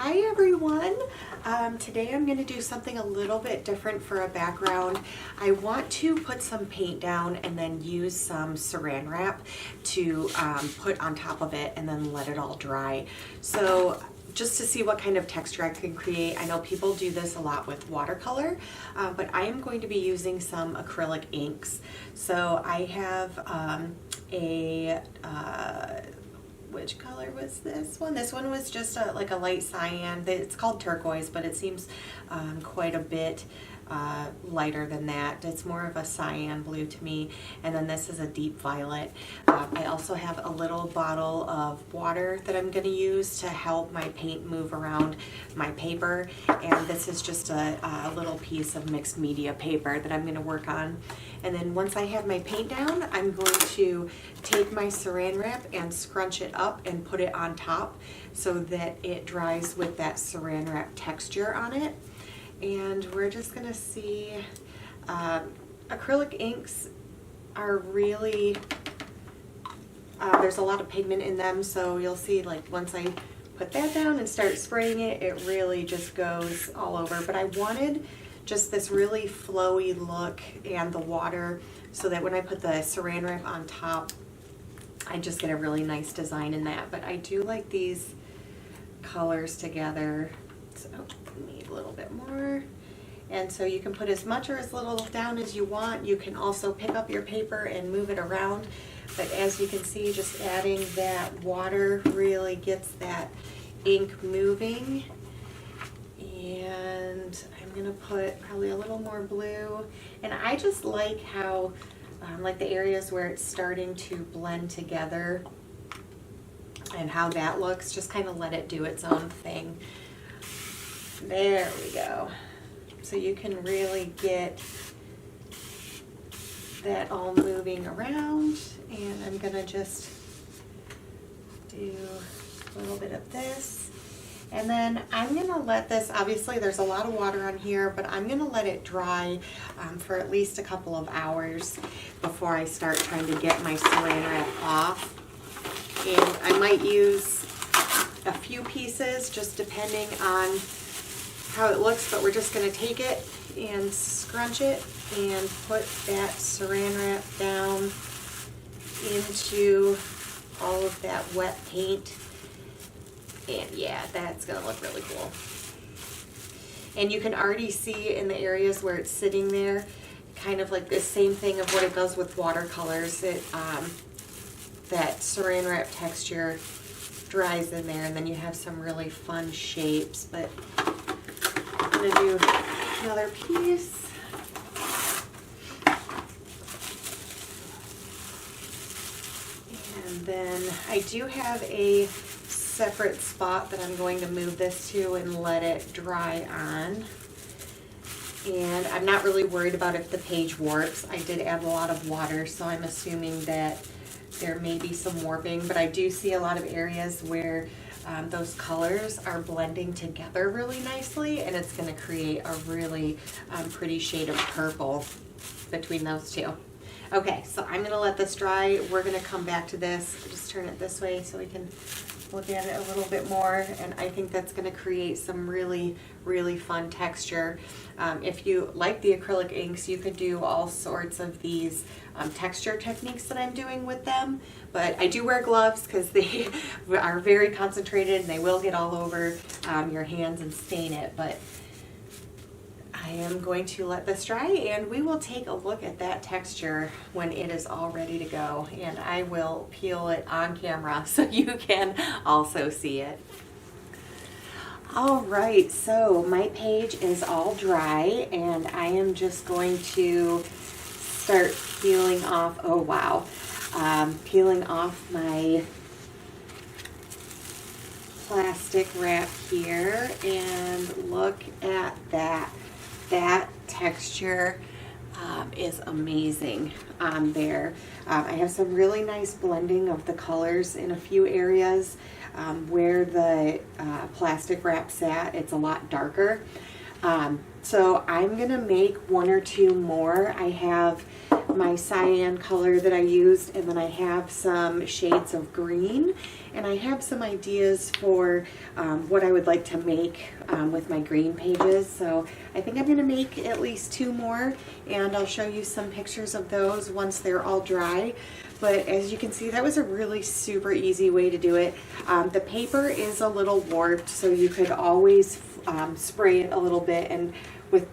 Hi everyone. Today I'm going to do something a little bit different for a background. I want to put some paint down and then use some Saran wrap to put on top of it and then let it all dry. So just to see what kind of texture I can create. I know people do this a lot with watercolor, but I am going to be using some acrylic inks. So I have which color was this one? This one was just like a light cyan. It's called turquoise, but it seems quite a bit lighter than that. It's more of a cyan blue to me. And then this is a deep violet. I also have a little bottle of water that I'm going to use to help my paint move around my paper. And this is just a little piece of mixed media paper that I'm going to work on. And then once I have my paint down, I'm going to take my Saran wrap and scrunch it up and put it on top so that it dries with that Saran wrap texture on it. And we're just gonna see, acrylic inks are really, there's a lot of pigment in them, so you'll see like once I put that down and start spraying it, it really just goes all over. But I wanted just this really flowy look and the water so that when I put the Saran wrap on top, I just get a really nice design in that. But I do like these colors together, so need a little bit more. And so you can put as much or as little down as you want. You can also pick up your paper and move it around. But as you can see, just adding that water really gets that ink moving. And I'm gonna put probably a little more blue. And I just like how, like the areas where it's starting to blend together and how that looks, just kind of let it do its own thing. There we go. So you can really get that all moving around. And I'm gonna just do a little bit of this. And then I'm gonna let this, obviously there's a lot of water on here, but I'm gonna let it dry for at least a couple of hours before I start trying to get my Saran wrap off. And I might use a few pieces just depending on how it looks, but we're just going to take it and scrunch it and put that Saran wrap down into all of that wet paint. And yeah, that's going to look really cool. And you can already see in the areas where it's sitting there, kind of like the same thing of what it does with watercolors. That Saran wrap texture dries in there, and then you have some really fun shapes. But I'm going to do another piece. And then I do have a separate spot that I'm going to move this to and let it dry on. And I'm not really worried about if the page warps. I did add a lot of water, so I'm assuming that there may be some warping, but I do see a lot of areas where those colors are blending together really nicely, and it's going to create a really pretty shade of purple between those two. Okay, so I'm going to let this dry. We're going to come back to this. Just turn it this way so we can look at it a little bit more, and I think that's going to create some really fun texture. If you like the acrylic inks, you could do all sorts of these texture techniques that I'm doing with them, but I do wear gloves because they are very concentrated and they will get all over your hands and stain it. But I am going to let this dry, and we will take a look at that texture when it is all ready to go, and I will peel it on camera so you can also see it. All right, so my page is all dry, and I am just going to start peeling off, oh wow, peeling off my plastic wrap here, and look at that. That texture is amazing on there. I have some really nice blending of the colors in a few areas where the plastic wrap sat. It's a lot darker. So I'm gonna make one or two more. I have my cyan color that I used, and then I have some shades of green, and I have some ideas for what I would like to make with my green pages. So I think I'm gonna make at least two more, and I'll show you some pictures of those once they're all dry. But as you can see, that was a really super easy way to do it. The paper is a little warped, so you could always spray it a little bit and with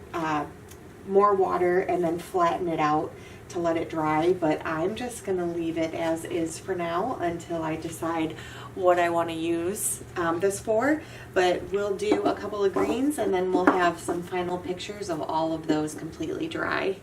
more water and then flatten it out to let it dry. But I'm just gonna leave it as is for now until I decide what I want to use this for. But we'll do a couple of greens, and then we'll have some final pictures of all of those completely dry.